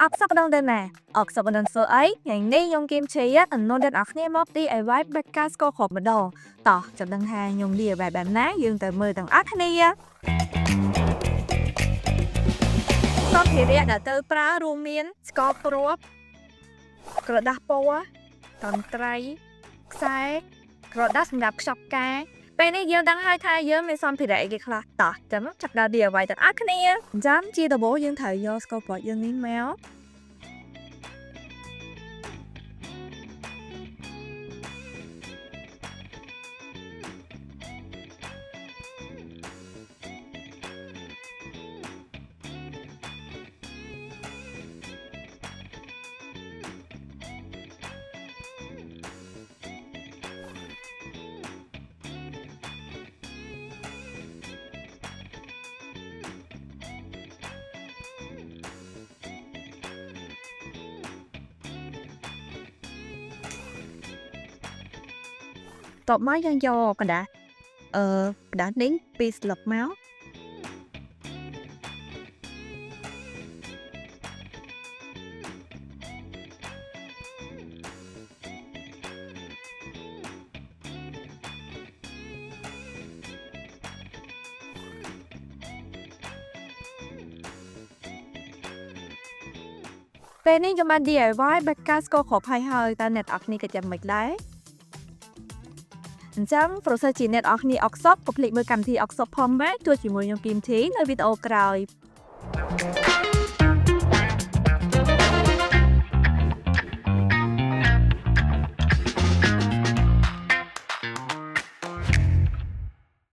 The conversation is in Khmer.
អបសក្ដងដែរណាអកសបដនសអីថ្ងៃនេះខ្ញុំគឹមជ័យអនុដល់អគ្នាមកទីអីវ៉ៃបេកាស្កគ្រប់ម្ដងតោះចាំដឹងថាខ្ញុំលាបែបណាយើងទៅមើលទាំងអស់គ្នាសម្ភារៈដែលទៅប្រើរួមមានស្ករគ្រាប់ក្រដាសពណ៌កន្ត្រៃខ្សែក្រដាសសម្រាប់ខ្ចប់ការពេលនេះយើងដឹងហើយថាយើងមានសម្ភារៈអីគេខ្លះតោះចាំចាប់ដល់ DIY ទាំងអស់គ្នាចាំជាដំបូងយើងត្រូវយកស្ករគ្រាប់យើងនេះមកតបមកយើងយកกระดาษกระดาษនេះពីរស្លឹកមកពេលនេះខ្ញុំបាន DIY បែបកាស្កគ្រប់ហើយតើអ្នកអរគ្នាក៏ចាំមិនដែរអញ្ចឹង process ជាអ្នកអរគ្នាអកសពកុំភ្លេចមើលកម្មវិធីអកសពផងដែរជួយជាមួយខ្ញុំ PMT នៅវីដេអូក្រោយ